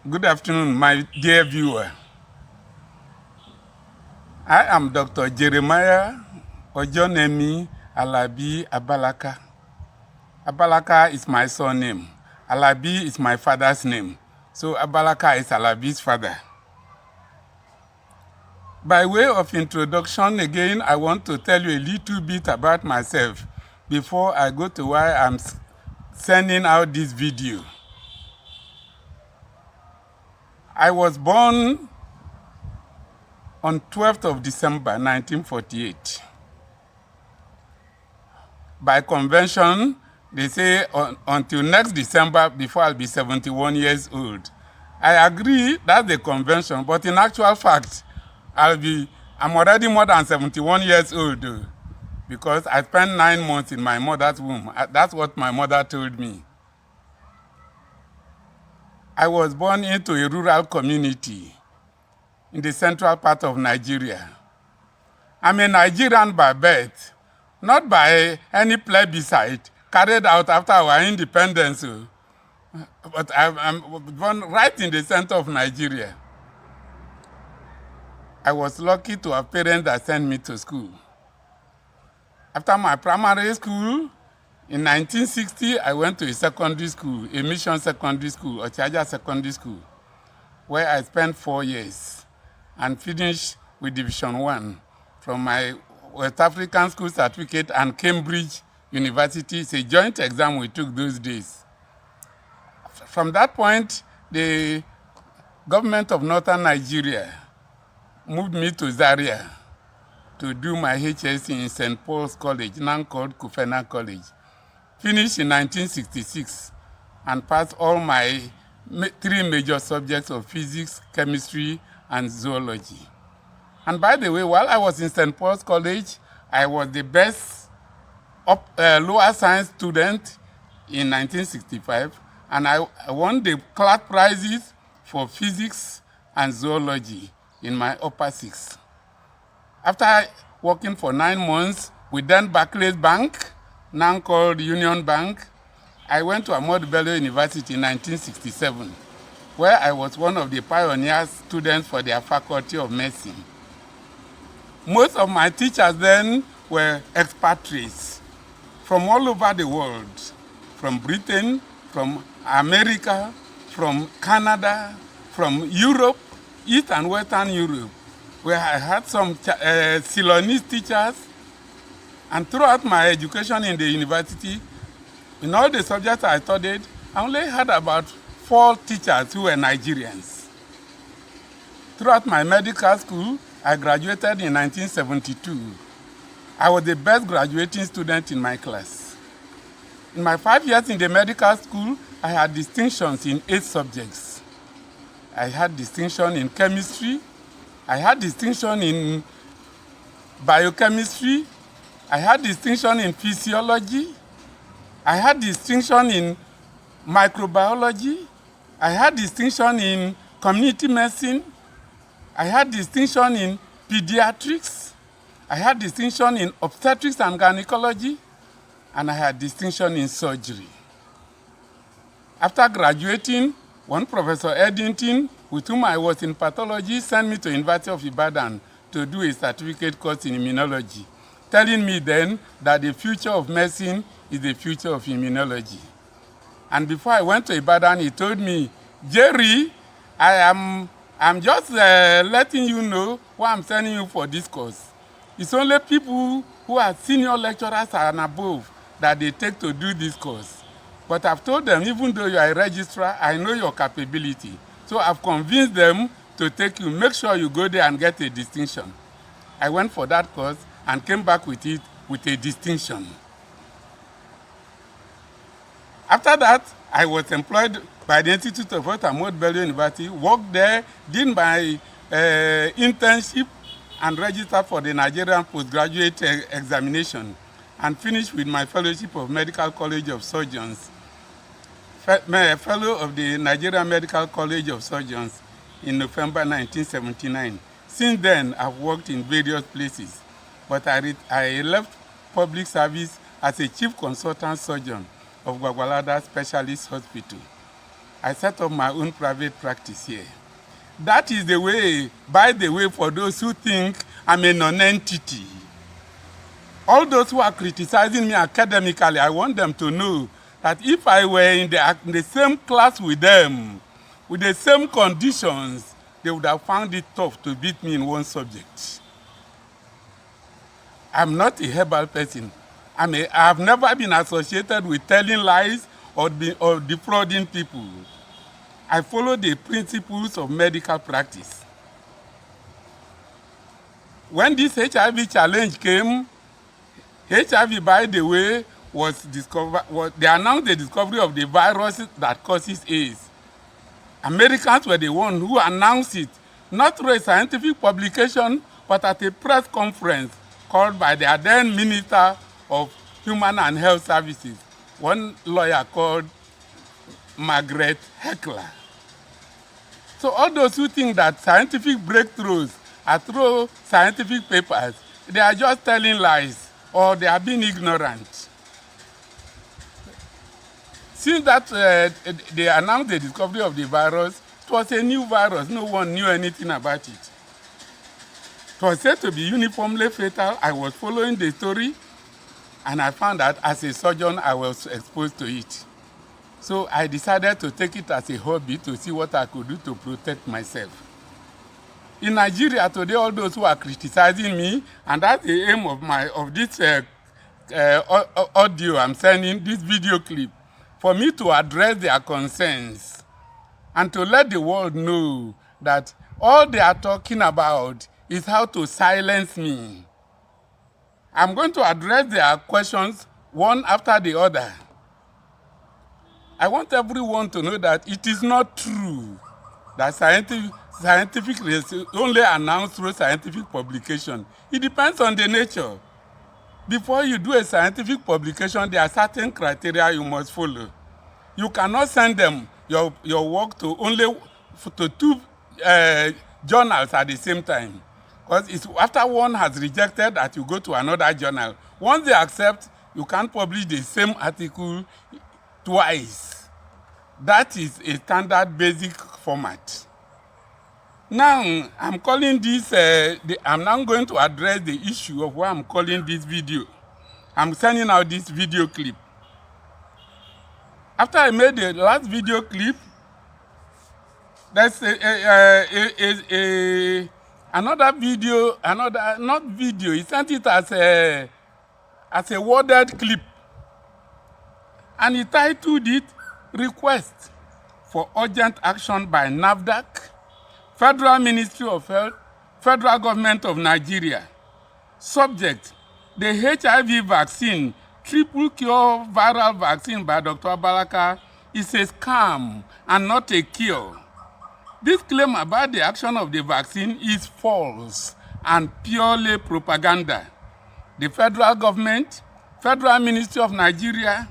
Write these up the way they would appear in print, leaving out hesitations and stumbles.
Good afternoon, my dear viewer. I am Dr. Jeremiah Ojonemi Alabi Abalaka. Abalaka is my surname. Alabi is my father's name. So Abalaka is Alabi's father. By way of introduction, again, I want to tell you a little bit about myself before I go to why I'm sending out this video. I was born on 12th of December, 1948. By convention, they say until next December before I'll be 71 years old. I agree that's the convention, but in actual fact, I'm already more than 71 years old because I spent 9 months in my mother's womb. That's what my mother told me. I was born into a rural community in the central part of Nigeria. I'm a Nigerian by birth, not by any plebiscite carried out after our independence, but I'm born right in the center of Nigeria. I was lucky to have parents that sent me to school. After my primary school, in 1960, I went to a secondary school, a mission secondary school, Ochaja Secondary School, where I spent 4 years and finished with Division 1 from my West African School Certificate and Cambridge University. It's a joint exam we took those days. From that point, the government of Northern Nigeria moved me to Zaria to do my HSC in St. Paul's College, now called Kufena College. Finished in 1966 and passed all my 3 major subjects of physics, chemistry, and zoology. And by the way, while I was in St. Paul's College, I was the best lower science student in 1965, and I won the class prizes for physics and zoology in my upper 6. After working for 9 months with then Barclays Bank, now called Union Bank, I went to Ahmadu Bello University in 1967, where I was one of the pioneer students for their Faculty of Medicine. Most of my teachers then were expatriates from all over the world, from Britain, from America, from Canada, from Europe, East and Western Europe, where I had some Ceylonese teachers. And throughout my education in the university, in all the subjects I studied, I only had about 4 teachers who were Nigerians. Throughout my medical school, I graduated in 1972. I was the best graduating student in my class. In my 5 years in the medical school, I had distinctions in 8 subjects. I had distinction in chemistry. I had distinction in biochemistry. I had distinction in physiology. I had distinction in microbiology. I had distinction in community medicine. I had distinction in pediatrics. I had distinction in obstetrics and gynecology. And I had distinction in surgery. After graduating, one Professor Eddington, with whom I was in pathology, sent me to University of Ibadan to do a certificate course in immunology, telling me then that the future of medicine is the future of immunology. And before I went to Ibadan, he told me, Jerry, I'm just letting you know why I'm sending you for this course. It's only people who are senior lecturers and above that they take to do this course. But I've told them, even though you are a registrar, I know your capability. So I've convinced them to take you. Make sure you go there and get a distinction. I went for that course and came back with it with a distinction. After that, I was employed by the Institute of Health at Ahmadu Bello University, worked there, did my internship, and registered for the Nigerian postgraduate examination, and finished with my fellowship of Medical College of Surgeons, fellow of the Nigerian Medical College of Surgeons in November 1979. Since then, I've worked in various places, but I left public service as a chief consultant surgeon of Gwagwalada Specialist Hospital. I set up my own private practice here. That is the way, by the way, for those who think I'm a non-entity. All those who are criticizing me academically, I want them to know that if I were in the same class with them, with the same conditions, they would have found it tough to beat me in one subject. I'm not a herbal person. I've never been associated with telling lies or defrauding people. I follow the principles of medical practice. When this HIV challenge came, HIV, by the way, they announced the discovery of the virus that causes AIDS. Americans were the ones who announced it, not through a scientific publication, but at a press conference called by their then Minister of Human and Health Services, one lawyer called Margaret Heckler. So all those who think that scientific breakthroughs are through scientific papers, they are just telling lies or they are being ignorant. Since that they announced the discovery of the virus, it was a new virus. No one knew anything about it. It was said to be uniformly fatal. I was following the story, and I found that as a surgeon, I was exposed to it. So I decided to take it as a hobby to see what I could do to protect myself. In Nigeria today, all those who are criticizing me, and that's the aim of this audio I'm sending, this video clip, for me to address their concerns and to let the world know that all they are talking about is how to silence me. I'm going to address their questions one after the other. I want everyone to know that it is not true that scientific research only announced through scientific publication. It depends on the nature. Before you do a scientific publication, there are certain criteria you must follow. You cannot send them your work to two journals at the same time. Because it's after one has rejected that you go to another journal. Once they accept, you can't publish the same article twice. That is a standard basic format. Now, I'm calling this, I'm now going to address the issue of why I'm calling this video. I'm sending out this video clip. After I made the last video clip, there's another video, not video, he sent it as a worded clip. And he titled it, Request for Urgent Action by NAFDAC, Federal Ministry of Health, Federal Government of Nigeria. Subject, the HIV vaccine, triple cure viral vaccine by Dr. Abalaka is a scam and not a cure. This claim about the action of the vaccine is false and purely propaganda. The federal government, Federal Ministry of Nigeria,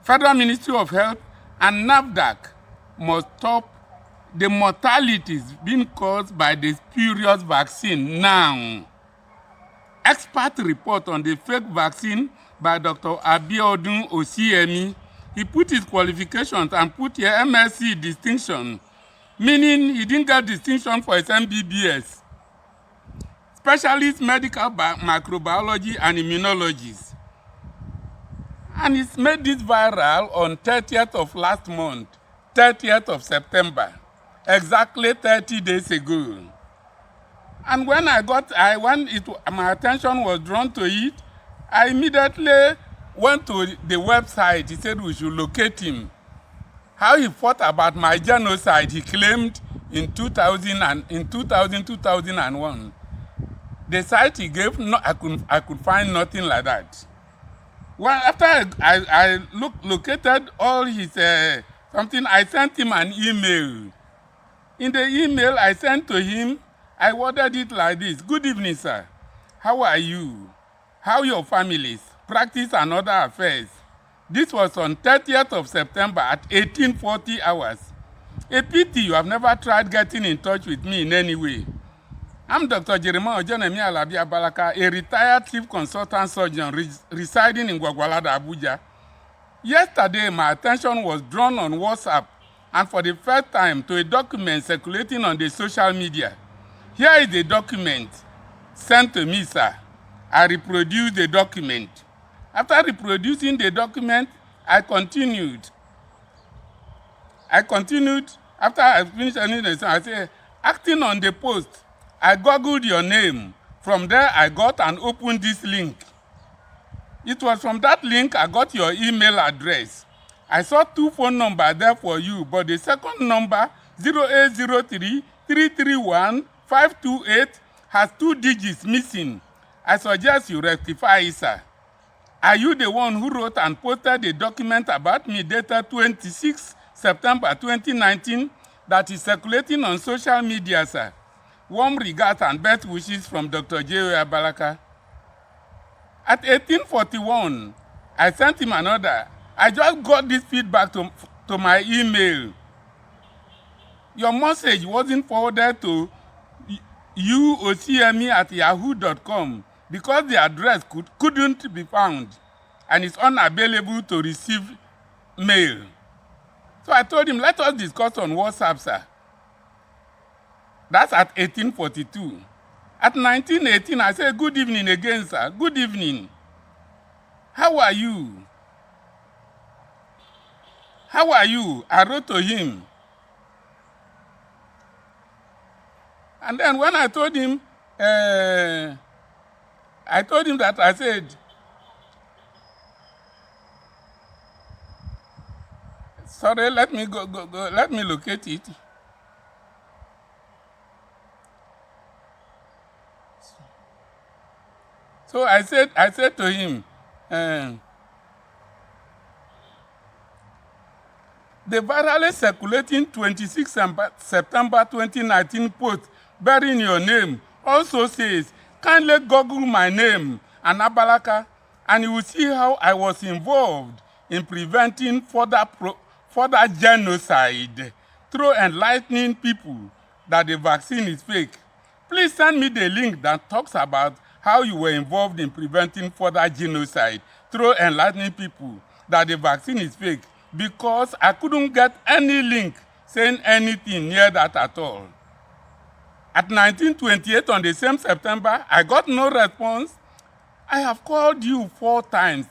Federal Ministry of Health, and NAFDAC must stop the mortalities being caused by the spurious vaccine now. Expert report on the fake vaccine by Dr. Abiodun Osiemi. He put his qualifications and put here MSc distinction, meaning he didn't get distinction for his MBBS. Specialist medical microbiology and immunologist. And he's made this viral on 30th of last month, 30th of September, exactly 30 days ago. And when my attention was drawn to it, I immediately went to the website. He said we should locate him. How he fought about my genocide, he claimed in 2001. The site he gave, I could find nothing like that. Well, after I located all his something, I sent him an email. In the email I sent to him, I worded it like this. Good evening, sir. How are you? How your families? Practice and other affairs. This was on 30th of September at 1840 hours. A pity you have never tried getting in touch with me in any way. I'm Dr. Jeremiah Ojenemi Alabi Abalaka, a retired chief consultant surgeon residing in Gwagwalada, Abuja. Yesterday, my attention was drawn on WhatsApp and for the first time to a document circulating on the social media. Here is the document sent to me, sir. I reproduced the document. After reproducing the document, I continued. After I finished reading the song, I said, acting on the post, I googled your name. From there, I got and opened this link. It was from that link I got your email address. I saw 2 phone numbers there for you, but the second number, 0803-331-528, has 2 digits missing. I suggest you rectify it, sir. Are you the one who wrote and posted a document about me dated 26 September 2019 that is circulating on social media, sir? Warm regards and best wishes from Dr. J. Abalaka. At 1841, I sent him another. I just got this feedback to my email. Your message wasn't forwarded to uocme@yahoo.com because the address couldn't be found and it's unavailable to receive mail. So I told him, let us discuss on WhatsApp, sir. That's at 1842. At 1918, I said, good evening again, sir. Good evening. How are you? How are you? I wrote to him. And then when I told him that I said, sorry, let me go, let me locate it. So I said to him, the virally circulating 26 September 2019 post bearing your name also says, kindly Google my name and Abalaka, and you will see how I was involved in preventing further genocide through enlightening people that the vaccine is fake. Please send me the link that talks about how you were involved in preventing further genocide through enlightening people that the vaccine is fake, because I couldn't get any link saying anything near that at all. At 1928, on the same September, I got no response. I have called you 4 times,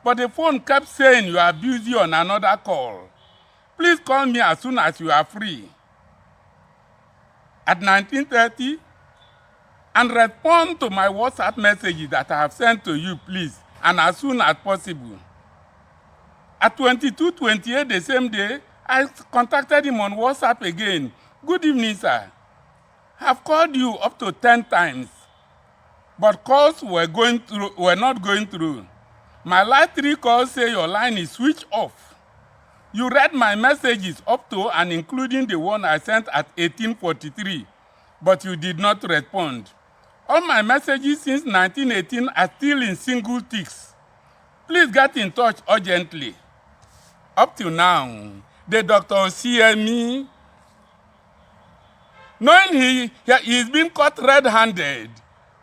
but the phone kept saying you are busy on another call. Please call me as soon as you are free. At 1930, and respond to my WhatsApp messages that I have sent to you, please, and as soon as possible. At 22:28 the same day, I contacted him on WhatsApp again. Good evening, sir. I've called you up to 10 times, but calls were not going through. My last 3 calls say your line is switched off. You read my messages up to and including the one I sent at 1843, but you did not respond. All my messages since 1918 are still in single ticks. Please get in touch urgently. Up to now, the doctor see me, knowing he's been caught red-handed,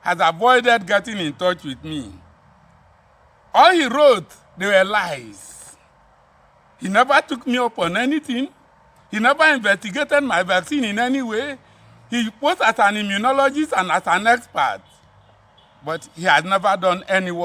has avoided getting in touch with me. All he wrote, they were lies. He never took me up on anything. He never investigated my vaccine in any way. He posed as an immunologist and as an expert, but he has never done any work